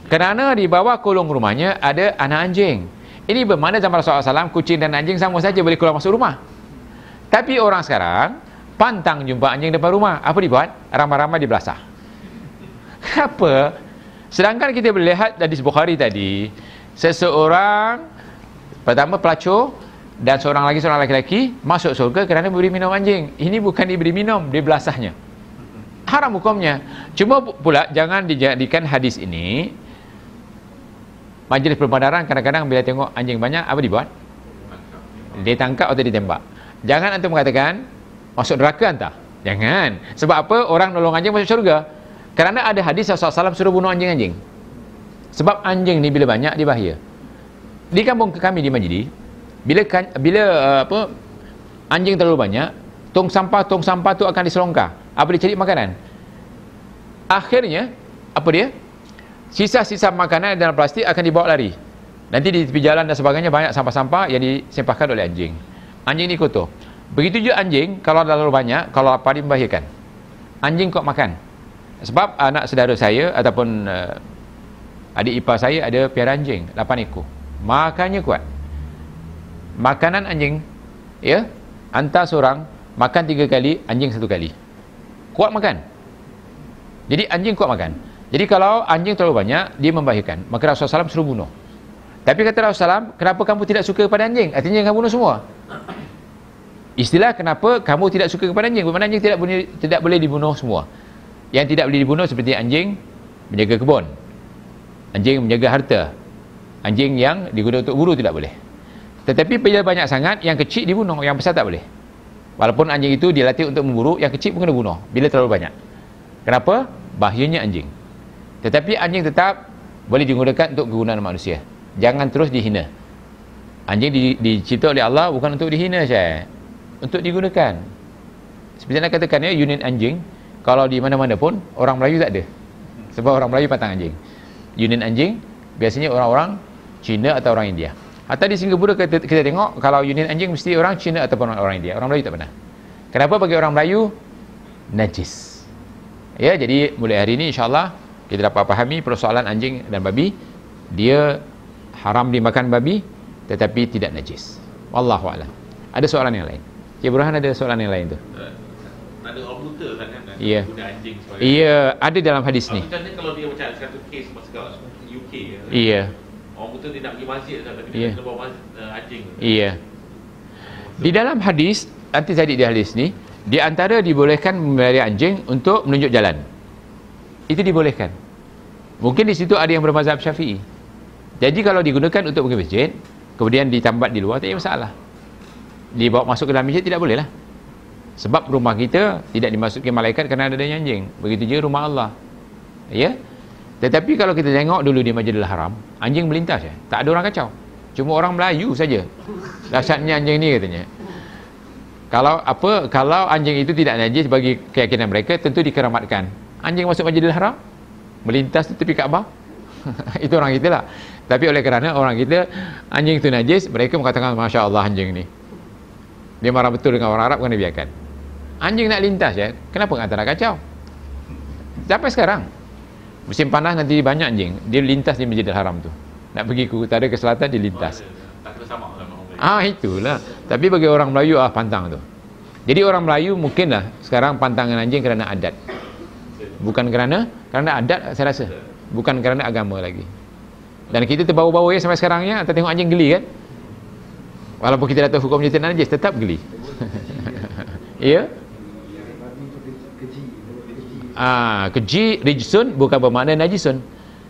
Kerana di bawah kolong rumahnya ada anak anjing. Ini bermakna zaman Rasulullah SAW kucing dan anjing sama saja boleh keluar masuk rumah. Tapi orang sekarang pantang jumpa anjing depan rumah. Apa dibuat? Ramai-ramai dibelasah. Kenapa? Sedangkan kita boleh lihat dari Bukhari tadi, seseorang pertama pelacur dan seorang laki-laki masuk surga kerana beri minum anjing. Ini bukan diberi minum, dibelasahnya. Haram hukumnya. Cuma pula jangan dijadikan hadis ini majlis perbandaran. Kadang-kadang bila tengok anjing banyak, apa dibuat? Ditangkap atau ditembak. Jangan antum mengatakan masuk neraka entah. Jangan. Sebab apa? Orang nolong anjing masuk syurga. Kerana ada hadis Rasulullah SAW suruh bunuh anjing-anjing. Sebab anjing ni bila banyak dia bahaya. Di kampung kami di Majdi, bila anjing terlalu banyak, tong sampah tu akan diselongkar. Apa dia cari makanan? Akhirnya apa dia? Sisa-sisa makanan dalam plastik akan dibawa lari. Nanti di tepi jalan dan sebagainya banyak sampah-sampah yang disempahkan oleh anjing. Anjing ni kotor. Begitu juga anjing, kalau terlalu banyak, kalau lapar dia membahayakan. Anjing kuat makan. Sebab anak saudara saya ataupun adik ipar saya ada piara anjing 8 ekor. Makannya kuat. Makanan anjing, ya, hantar seorang makan 3 kali, anjing 1 kali. Kuat makan. Jadi anjing kuat makan. Jadi kalau anjing terlalu banyak, dia membahayakan. Maka Rasulullah SAW suruh bunuh. Tapi kata Rasulullah SAW, kenapa kamu tidak suka kepada anjing? Artinya kamu bunuh semua. Istilah kenapa kamu tidak suka kepada anjing? Bermakna anjing tidak boleh dibunuh semua. Yang tidak boleh dibunuh seperti anjing menjaga kebun, anjing menjaga harta, anjing yang digunakan untuk buru tidak boleh. Tetapi bila banyak sangat, yang kecil dibunuh, yang besar tak boleh. Walaupun anjing itu dilatih untuk memburu, yang kecil pun kena bunuh bila terlalu banyak. Kenapa? Bahayanya anjing. Tetapi anjing tetap boleh digunakan untuk kegunaan manusia. Jangan terus dihina. Anjing dicipta oleh Allah bukan untuk dihina saja, untuk digunakan. Seperti nak katakan ya, unit anjing kalau di mana-mana pun orang Melayu tak ada. Sebab orang Melayu pantang anjing. Unit anjing biasanya orang-orang Cina atau orang India. Atau di Singapura kita tengok kalau unit anjing mesti orang Cina ataupun orang India. Orang Melayu tak pernah. Kenapa? Bagi orang Melayu najis. Ya, jadi mulai hari ini insya-Allah kita dapat fahami persoalan anjing dan babi. Dia haram dimakan babi tetapi tidak najis. Wallahu a'lam. Ada soalan yang lain? Cik Burhan ada soalan yang lain tu? Ada orang buta kan Ya. guna anjing sebagai. Iya, ada dalam hadis ni. Macam ni kalau dia macam satu kes masa UK ya. Iya. Orang buta dia nak pergi masjid tapi Ya. dia kena bawa anjing. Iya. Di dalam hadis, nanti tadi di hadis ni, di antara dibolehkan memelihara anjing untuk menunjuk jalan. Itu dibolehkan. Mungkin di situ ada yang bermazhab Syafi'i. Jadi kalau digunakan untuk pergi masjid, kemudian ditambat di luar, tak ada masalah. Dibawa masuk ke dalam masjid tidak boleh lah. Sebab rumah kita tidak dimasuki malaikat kerana adanya anjing. Begitu juga rumah Allah. Ya. Tetapi kalau kita tengok dulu di Masjidil Haram, anjing melintas ya. Tak ada orang kacau. Cuma orang Melayu saja. Dahsyatnya anjing ni katanya. Kalau anjing itu tidak najis bagi keyakinan mereka, tentu dikeramatkan. Anjing masuk Masjidil Haram, melintas di tepi Kaabah. Itu orang kita lah. Tapi oleh kerana orang kita anjing itu najis, mereka mengatakan Masya Allah anjing ni. Dia marah betul dengan orang Arab, kena biarkan. Anjing nak lintas ya, kenapa nak kacau? Sampai sekarang musim panas nanti banyak anjing, dia lintas di Masjidil Haram tu. Nak pergi ke utara ke selatan dia lintas. Tak kena sama sama orang Melayu. Itulah. Tapi bagi orang Melayu pantang tu. Jadi orang Melayu mungkinlah sekarang pantangan anjing kerana adat. Bukan kerana adat saya rasa. Bukan kerana agama lagi. Dan kita terbawa-bawa ya sampai sekarang ya, kita tengok anjing geli kan. Walaupun kita dah tahu hukum tidak najis, tetap geli. Ya? Keji rijsun bukan bermakna najisun.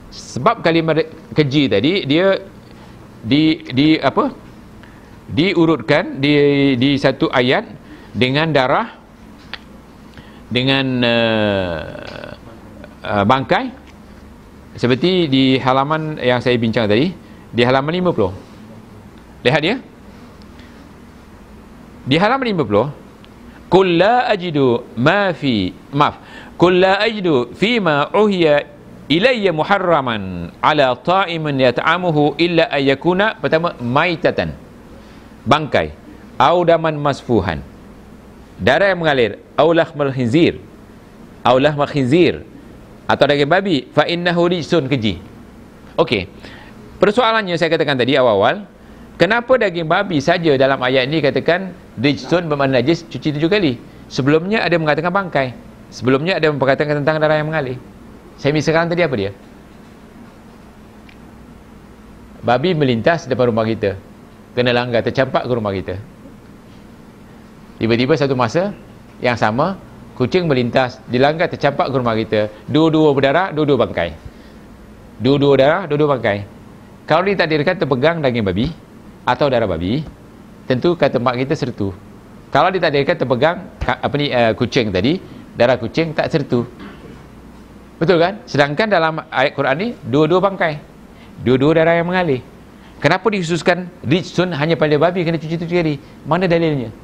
Sebab kalimah keji tadi dia diurutkan di satu ayat dengan darah, dengan bangkai, seperti di halaman yang saya bincang tadi, di halaman 50. Lihat dia di halaman 50. Qul la ajidu fima uhiya ilayya muharraman ala ta'imin yata'amuhu illa ayyakuna, pertama maitatan, bangkai, au daman masfuhan, darah yang mengalir, au lahmal khinzir, atau daging babi, fa innahu rijsun, keji. Okey, persoalannya saya katakan tadi awal-awal, kenapa daging babi saja dalam ayat ini katakan rijsun bermakna najis, cuci 7 kali? Sebelumnya ada mengatakan bangkai, sebelumnya ada mengatakan tentang darah yang mengalir. Saya misalkan tadi apa dia? Babi melintas depan rumah kita, kena langgar, tercampak ke rumah kita. Tiba-tiba satu masa yang sama, kucing melintas, dilanggar, tercampak ke rumah kita. Dua-dua berdarah, dua-dua bangkai. Dua-dua darah, dua-dua bangkai. Kalau ditakdirkan terpegang daging babi atau darah babi, tentu kata mak kita sertu. Kalau ditakdirkan terpegang kucing tadi, darah kucing, tak sertu. Betul kan? Sedangkan dalam ayat Quran ni dua-dua bangkai, dua-dua darah yang mengalir. Kenapa dikhususkan rijsun hanya pada babi kena cuci 7 kali? Mana dalilnya?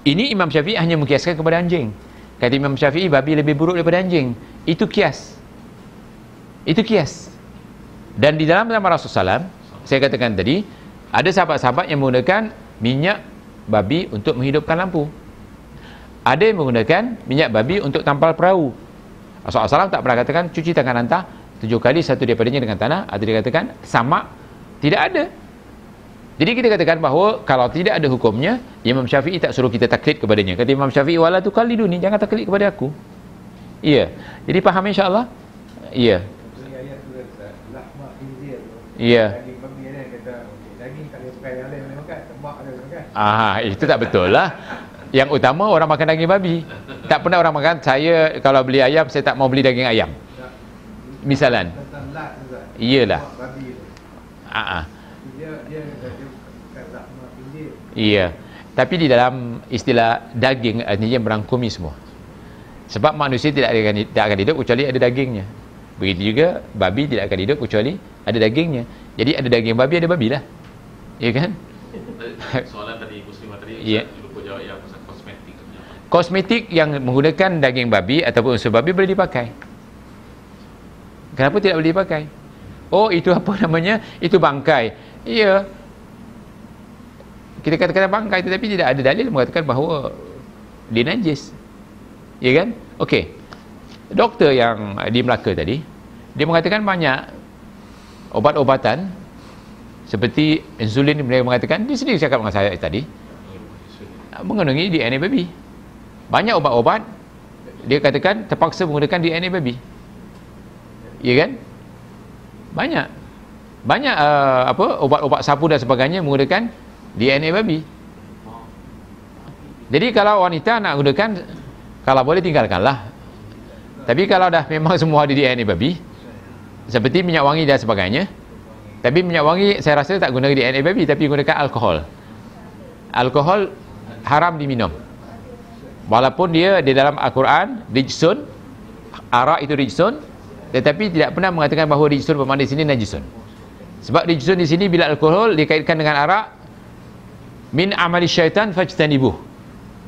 Ini Imam Syafi'i hanya mengkiaskan kepada anjing. Kata Imam Syafi'i, babi lebih buruk daripada anjing. Itu kias. Itu kias. Dan di dalam zaman Rasulullah SAW, saya katakan tadi, ada sahabat-sahabat yang menggunakan minyak babi untuk menghidupkan lampu. Ada yang menggunakan minyak babi untuk tampal perahu. Rasulullah SAW tak pernah katakan cuci tangan anta 7 kali, satu daripadanya dengan tanah, atau dia katakan sama. Tidak ada. Jadi kita katakan bahawa kalau tidak ada hukumnya, Imam Syafi'i tak suruh kita taklid kepadanya. Kata Imam Syafi'i, wala tuqalliduni, jangan taklid kepada aku. Iya. Jadi faham insya-Allah? Iya. Iya. Itu tak betul lah. Yang utama orang makan daging babi. Tak pernah orang makan, saya kalau beli ayam, saya tak mau beli daging ayam. Misalan. Iyalah. Iya. Tapi di dalam istilah daging, artinya merangkumi semua. Sebab manusia tidak akan hidup kecuali ada dagingnya. Begitu juga babi tidak akan hidup kecuali ada dagingnya. Jadi ada daging babi, ada babi lah. Ya kan? Soalan tadi Muslimah tadi, yeah. lupa jawab yang pasal kosmetik. Kosmetik yang menggunakan daging babi ataupun unsur babi boleh dipakai. Kenapa tidak boleh dipakai? Oh, itu apa namanya? Itu bangkai. Iya. Kita katakan bangkai, tetapi tidak ada dalil mengatakan bahawa dia najis. Ya kan? Okey. Doktor yang di Melaka tadi, dia mengatakan banyak obat-obatan seperti insulin, mereka mengatakan, dia sendiri cakap dengan saya tadi, mengandungi DNA babi. Banyak obat-obat dia katakan terpaksa menggunakan DNA babi. Ya kan? Banyak obat-obat sapu dan sebagainya menggunakan DNA babi. Jadi kalau wanita nak gunakan, kalau boleh tinggalkanlah. Tapi kalau dah memang semua ada DNA babi, seperti minyak wangi dan sebagainya, tapi minyak wangi saya rasa tak guna DNA babi, tapi gunakan alkohol. Alkohol haram diminum. Walaupun dia di dalam Al-Quran rijsun, arak itu rijsun, tetapi tidak pernah mengatakan bahawa rijsun bermakna di sini najisun. Sebab rijsun di sini bila alkohol dikaitkan dengan arak, min amali syaitan fajtanibuh.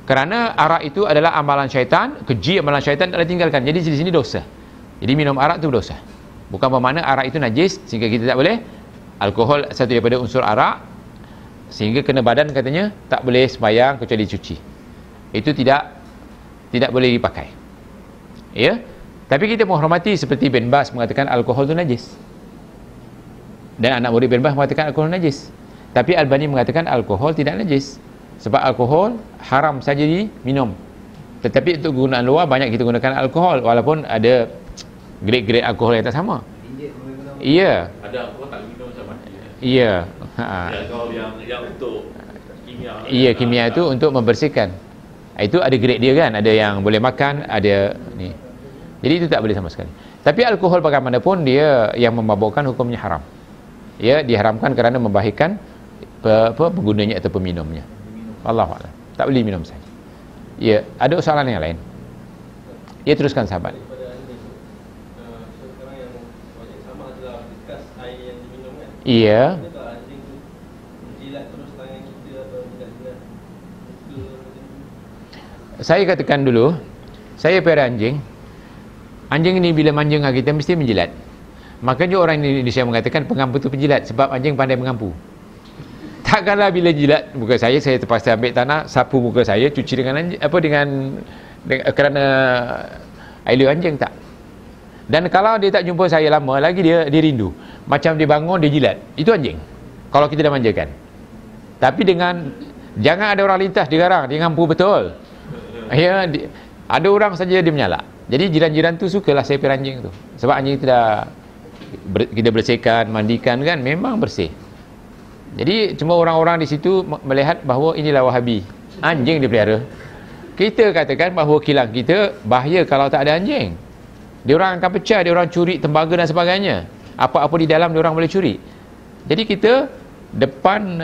Kerana arak itu adalah amalan syaitan, keji amalan syaitan, tak tinggalkan. Jadi di sini dosa. Jadi minum arak itu dosa. Bukan bermakna arak itu najis sehingga kita tak boleh. Alkohol satu daripada unsur arak, sehingga kena badan katanya tak boleh sembahyang kecuali cuci. Itu tidak boleh dipakai. Ya. Tapi kita menghormati seperti Bin Bas mengatakan alkohol itu najis. Dan anak murid Bin Bas mengatakan alkohol najis. Tapi Albani mengatakan alkohol tidak najis. Sebab alkohol haram saja diminum. Tetapi untuk gunaan luar banyak kita gunakan alkohol, walaupun ada grade-grade alkohol yang tak sama. Iya. Ada alkohol tak minum sama. Iya. Alkohol yang untuk kimia. Iya, kimia itu untuk membersihkan. Itu ada grade dia kan, ada yang boleh makan, ada ni. Jadi itu tak boleh sama sekali. Tapi alkohol bagaimanapun dia yang memabukkan hukumnya haram. Ya, diharamkan kerana membahayakan penggunanya atau peminumnya. Allahuakbar. Tak boleh minum saja. Ya, ada soalan yang lain. Ya, teruskan sahabat. Iya. Saya katakan dulu, saya pelihara anjing. Anjing ni bila manja dengan kita mesti menjilat. Makanya orang Indonesia mengatakan pengampu tu penjilat, sebab anjing pandai mengampu. Takkanlah bila jilat muka saya terpaksa ambil tanah, sapu muka saya, cuci dengan anjing, dengan kerana air anjing, tak. Dan kalau dia tak jumpa saya lama lagi, dia rindu. Macam dia bangun, dia jilat. Itu anjing. Kalau kita dah manjakan. Tapi jangan ada orang lintas, dia garang, dia ngampu betul. Ya, ada orang saja dia menyalak. Jadi jiran-jiran tu sukalah saya anjing tu. Sebab anjing tu dah kita bersihkan, mandikan kan, memang bersih. Jadi cuma orang-orang di situ melihat bahawa inilah Wahabi. Anjing dia pelihara. Kita katakan bahawa kilang kita bahaya kalau tak ada anjing. Diorang akan pecah, diorang curi tembaga dan sebagainya. Apa-apa di dalam diorang boleh curi. Jadi kita depan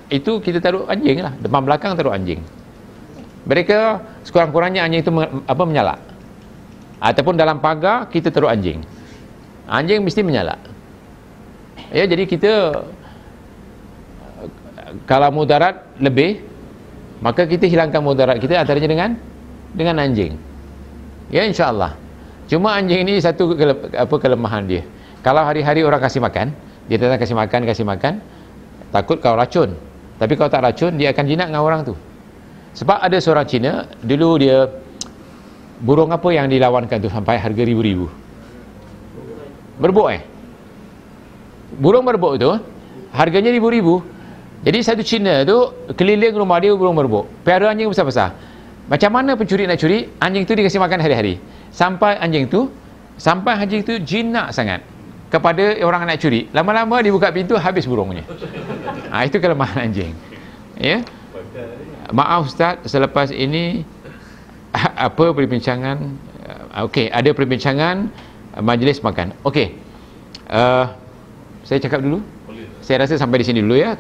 itu kita taruh anjing lah. Depan belakang taruh anjing. Mereka sekurang-kurangnya anjing itu menyalak. Ataupun dalam pagar kita taruh anjing. Anjing mesti menyalak. Ya, jadi kita kalau mudarat lebih, maka kita hilangkan mudarat kita antaranya dengan anjing. Ya, insya-Allah. Cuma anjing ini satu kelemahan dia. Kalau hari-hari orang kasih makan, dia datang kasih makan, takut kau racun. Tapi kalau tak racun, dia akan jinak dengan orang tu. Sebab ada seorang Cina, dulu dia burung apa yang dilawankan tu sampai harga ribu-ribu. Berbuk burung berbuk tu harganya ribu-ribu. Jadi satu Cina tu keliling rumah dia burung berbuk, piara anjing besar-besar. Macam mana pencuri nak curi, anjing tu dikasih makan hari-hari. Sampai anjing tu jinak sangat kepada orang nak curi. Lama-lama dia buka pintu, habis burungnya. Itu kelemahan anjing. Ya. Maaf Ustaz, selepas ini apa perbincangan? Okey, ada perbincangan majlis makan. Okey. Saya cakap dulu. Saya rasa sampai di sini dulu ya.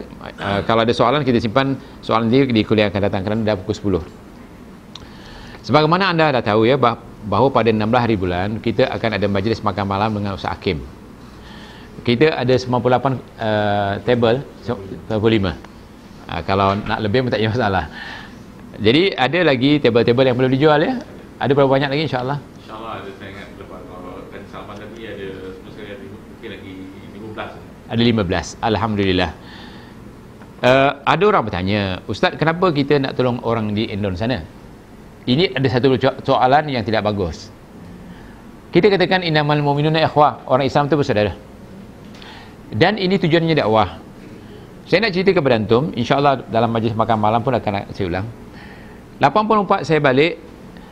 Kalau ada soalan, kita simpan soalan dia di kuliah akan datang kerana dah pukul 10. Sebagaimana anda dah tahu ya, bahawa pada 16 hari bulan kita akan ada majlis makan malam dengan Ustaz Hakim. Kita ada 98 table, 95. Kalau nak lebih pun tak ada masalah. Jadi ada lagi table-table yang belum dijual ya. Ada berapa banyak lagi insya-Allah? InsyaAllah ada, saya ingat lepas kan Salman tadi ada semua sekali ada mungkin lagi 15. Ada 15. Alhamdulillah. Ada orang bertanya, Ustaz, kenapa kita nak tolong orang di Indon sana? Ini ada satu soalan yang tidak bagus. Kita katakan innamal mu'minuna ikhwah, orang Islam itu bersaudara. Dan ini tujuannya dakwah. Saya nak cerita kepada antum, insya-Allah dalam majlis makan malam pun akan saya ulang. 84 saya balik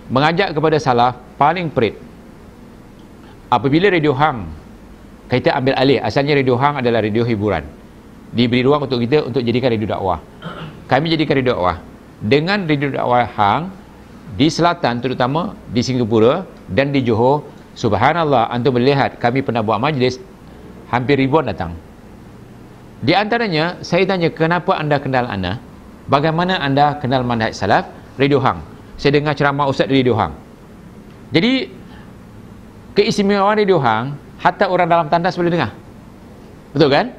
mengajak kepada salaf paling perit. Apabila Radio Hang kita ambil alih, asalnya Radio Hang adalah radio hiburan. Diberi ruang untuk kita untuk jadikan radio dakwah. Kami jadikan radio dakwah. Dengan radio dakwah Hang di selatan, terutama di Singapura dan di Johor, subhanallah, antum melihat kami pernah buat majlis hampir ribuan datang. Di antaranya saya tanya, kenapa anda kenal ana? Bagaimana anda kenal manhaj salaf? Radio Hang. Saya dengar ceramah ustaz di Radio Hang. Jadi keistimewaan Radio Hang, hatta orang dalam tandas boleh dengar. Betul kan?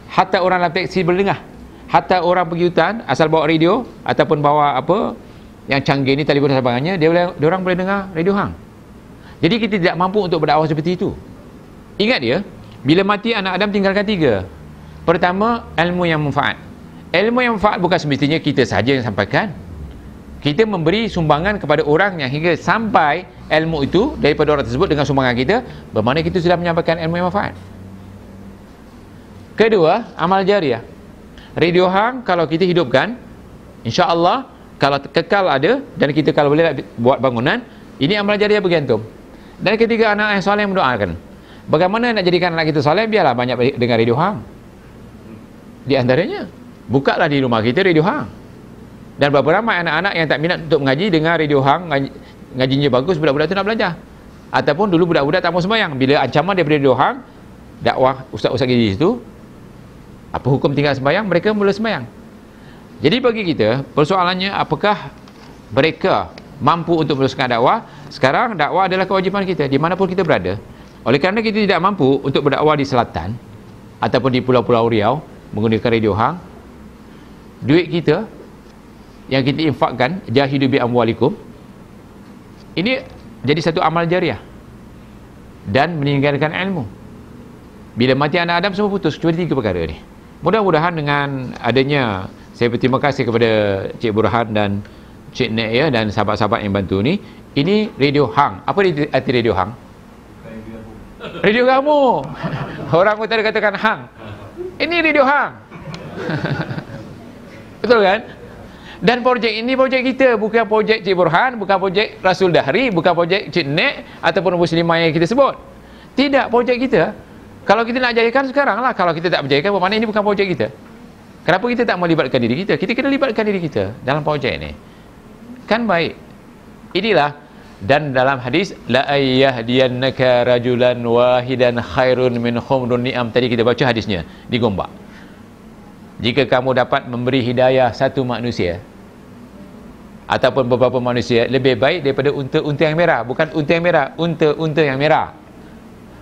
Hatta orang dalam teksi boleh dengar. Hatta orang pergi hutan asal bawa radio ataupun bawa apa yang canggih ni, telefon dan sebagainya, dia orang boleh dengar Radio Hang. Jadi kita tidak mampu untuk berdakwah seperti itu. Ingat dia, bila mati anak Adam tinggalkan 3. Pertama, ilmu yang manfaat. Ilmu yang manfaat bukan semestinya kita sahaja yang sampaikan. Kita memberi sumbangan kepada orang yang hingga sampai ilmu itu daripada orang tersebut dengan sumbangan kita, bermakna kita sudah menyampaikan ilmu yang manfaat. Kedua, amal jariah. Radio Hang kalau kita hidupkan, insya-Allah kalau kekal ada dan kita kalau boleh buat bangunan, ini amal jariah bagi antum. Dan ketiga, anak yang soleh mendoakan. Bagaimana nak jadikan anak kita soleh? Biarlah banyak dengar Radio Hang. Di antaranya, bukalah di rumah kita Radio Hang. Dan berapa ramai anak-anak yang tak minat untuk mengaji dengan Radio Hang, ngajinya bagus, budak-budak tu nak belajar. Ataupun dulu budak-budak tak mau sembahyang, bila ancaman daripada Radio Hang, dakwah ustaz-ustaz di situ, apa hukum tinggal sembahyang, mereka mula sembahyang. Jadi bagi kita, persoalannya apakah mereka mampu untuk meneruskan dakwah? Sekarang dakwah adalah kewajipan kita di mana pun kita berada. Oleh kerana kita tidak mampu untuk berdakwah di selatan ataupun di Pulau-Pulau Riau menggunakan Radio Hang, duit kita yang kita infakkan, jahidu bi amwalikum, ini jadi satu amal jariah. dan meninggalkan ilmu. Bila mati anak Adam semua putus kecuali 3 perkara ni. Mudah-mudahan dengan adanya, saya berterima kasih kepada Cik Burhan dan Cik Nek ya, dan sahabat-sahabat yang bantu ni. Ini radio hang. Apa arti radio hang? Radio kamu. Orang utara katakan hang. Ini radio hang. Betul kan? Dan projek ini projek kita, bukan projek Cik Burhan, bukan projek Rasul Dahri, bukan projek Cik Nek ataupun Muslimah yang kita sebut. Tidak, projek kita. Kalau kita nak jayakan sekarang lah. Kalau kita tak berjayakan, bermakna ini bukan projek kita. Kenapa kita tak melibatkan diri kita? Kita kena libatkan diri kita dalam projek ni. Kan baik. Inilah. Dan dalam hadis, la ayyahdiyannaka rajulan wahidan khairun min khumrun ni'am. Tadi kita baca hadisnya di Gombak. Jika kamu dapat memberi hidayah satu manusia ataupun beberapa manusia, lebih baik daripada unta-unta yang merah. Bukan unta yang merah, unta-unta yang merah.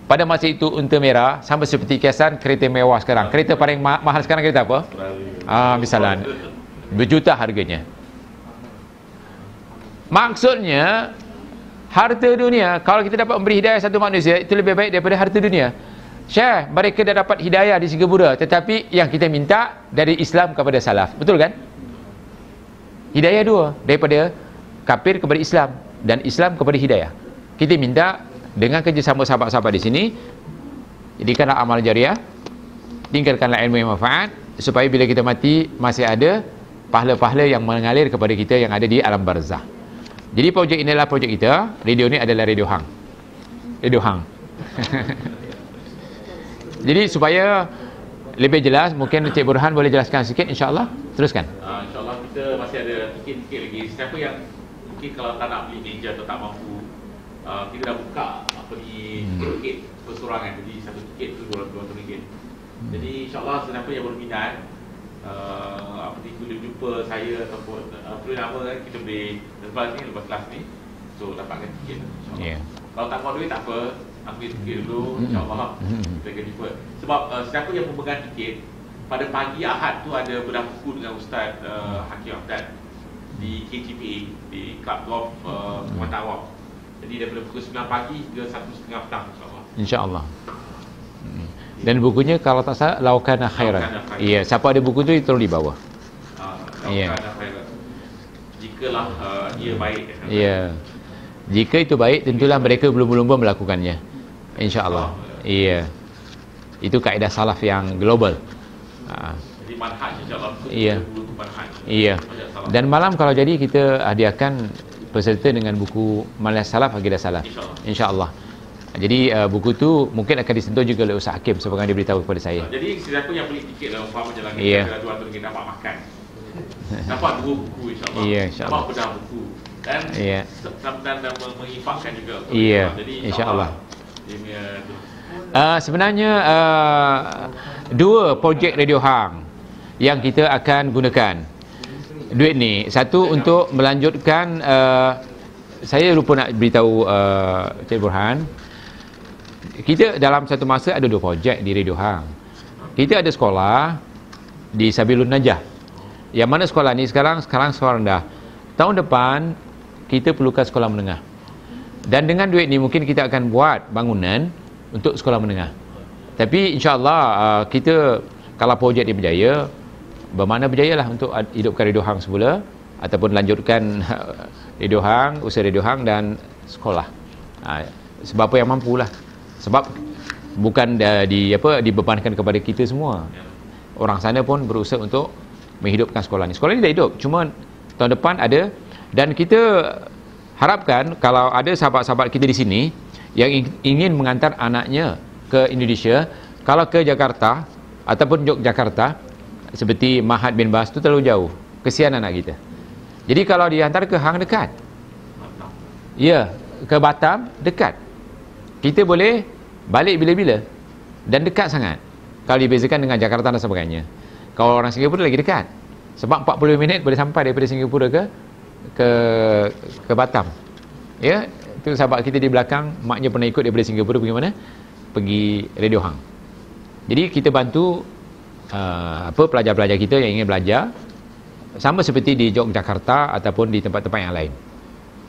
Pada masa itu unta merah sama seperti kiasan kereta mewah sekarang. Kereta paling mahal sekarang kereta apa? Misalnya berjuta harganya. Maksudnya harta dunia, kalau kita dapat memberi hidayah satu manusia, itu lebih baik daripada harta dunia. Syekh, mereka dah dapat hidayah di Singapura, tetapi yang kita minta dari Islam kepada salaf. Betul kan? Hidayah dua, daripada kafir kepada Islam dan Islam kepada hidayah. Kita minta dengan kerjasama sahabat-sahabat di sini, jadikanlah amal jariah, tinggalkanlah ilmu yang manfaat, supaya bila kita mati masih ada pahala-pahala yang mengalir kepada kita yang ada di alam barzah. Jadi projek ini adalah projek kita. Radio ni adalah radio hang. Radio hang. Jadi supaya lebih jelas, mungkin Cik Burhan boleh jelaskan sikit, insya-Allah. Teruskan. InsyaAllah kita masih ada tiket-tiket lagi. Siapa yang mungkin kalau tak nak beli meja atau tak mampu, kita dah buka di tiket persorangan. Jadi satu tiket tu RM200. Jadi insyaAllah siapa yang berminat, boleh jumpa saya ataupun tulis nama kan, kita boleh lepas kelas ni, so dapatkan tiket, insyaAllah. Kalau tak mau duit tak apa, ambil tiket dulu, insyaAllah kita akan jumpa. Sebab siapa yang memegang tiket, pada pagi Ahad tu ada bedah buku dengan Ustaz Hakim Ahmad di KGPA, di Club Golf Kuantan Awam. Jadi daripada pukul 9 pagi hingga 1:30 petang, insyaAllah. InsyaAllah. Dan bukunya kalau tak salah, Laukana Khairan. Iya, siapa ada buku tu tolong dibawa. Laukana Khairan. Jikalah ia baik. Iya. Jika itu baik, tentulah mereka berlumba-lumba melakukannya. InsyaAllah. Iya. Itu kaedah salaf yang global. Jadi manhaj insyaAllah. Iya. Iya. Dan malam kalau jadi kita hadiahkan peserta dengan buku Malas Salaf Aqidah Salaf. InsyaAllah. Jadi buku tu mungkin akan disentuh juga oleh Ustaz Hakim sebagaimana dia beritahu kepada saya. Jadi siapa yang beli tiket dalam umpama jalan kita RM200 dapat makan. Dapat 2 buku insyaAllah. Iya, insyaAllah. Dapat bedah buku. Dan dan menginfakkan juga. Iya, jadi insyaAllah. Sebenarnya 2 projek radio hang yang kita akan gunakan duit ni. Satu untuk melanjutkan, saya lupa nak beritahu Cik Burhan, kita dalam satu masa ada 2 projek di radio hang. Kita ada sekolah di Sabilun Najah, yang mana sekolah ni sekarang sekolah rendah. Tahun depan kita perlukan sekolah menengah, dan dengan duit ni mungkin kita akan buat bangunan untuk sekolah menengah. Tapi insyaAllah kita kalau projek dia berjaya, bermakna berjayalah untuk hidupkan radio hang semula, ataupun lanjutkan radio hang, usaha radio hang dan sekolah. Sebab apa yang mampulah. Sebab bukan dibebankan kepada kita semua. Orang sana pun berusaha untuk menghidupkan sekolah ni. Sekolah ni dah hidup, cuma tahun depan ada. Dan kita harapkan kalau ada sahabat-sahabat kita di sini yang ingin mengantar anaknya ke Indonesia, kalau ke Jakarta ataupun Yogyakarta seperti Mahat bin Bas tu terlalu jauh, kesian anak kita. Jadi kalau dihantar ke hang dekat, ya, ke Batam dekat, kita boleh balik bila-bila dan dekat sangat kalau dibezakan dengan Jakarta dan sebagainya. Kalau orang Singapura lagi dekat, sebab 40 minit boleh sampai daripada Singapura ke Batam. Ya, tu sahabat kita di belakang, maknya pernah ikut daripada Singapura pergi mana? Pergi radio hang. Jadi kita bantu pelajar-pelajar kita yang ingin belajar, sama seperti di Yogyakarta ataupun di tempat-tempat yang lain.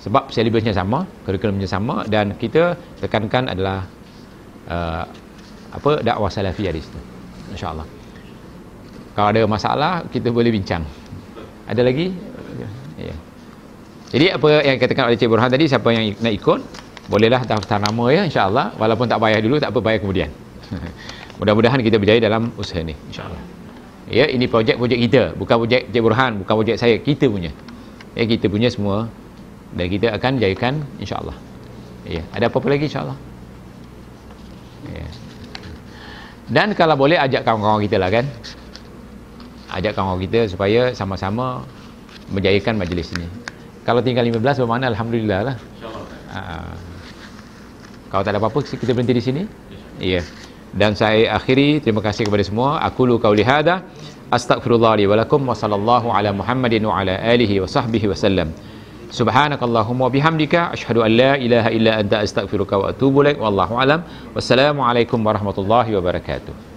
Sebab silibusnya sama, kurikulumnya sama, dan kita tekankan adalah dakwah salafiyah di situ, insya-Allah. Kalau ada masalah kita boleh bincang. Ada lagi? Ya. Jadi apa yang katakan oleh Cik Burhan tadi, siapa yang nak ikut bolehlah daftar nama ya, insya-Allah. Walaupun tak bayar dulu, tak apa, bayar kemudian. Mudah-mudahan kita berjaya dalam usaha ni, insya-Allah. Ya, ini projek kita, bukan projek Cik Burhan, bukan projek saya, kita punya. Ya, kita punya semua, dan kita akan jayakan, insya-Allah. Ya, ada apa-apa lagi, insya-Allah. Ya. Dan kalau boleh ajak kawan-kawan kita lah kan. Ajak kawan kita supaya sama-sama menjayakan majlis ini. Kalau tinggal 15 bermakna alhamdulillah lah. InsyaAllah. Kalau tak ada apa-apa kita berhenti di sini. Iya. Dan saya akhiri, terima kasih kepada semua. Aqulu qauli hadza astaghfirullah li wa lakum wa sallallahu ala Muhammadin wa ala alihi wa sahbihi wa sallam. Subhanakallahumma bihamdika asyhadu an la ilaha illa anta astaghfiruka wa atubu ilaik. Wallahu alam. Wassalamu alaikum warahmatullahi wabarakatuh.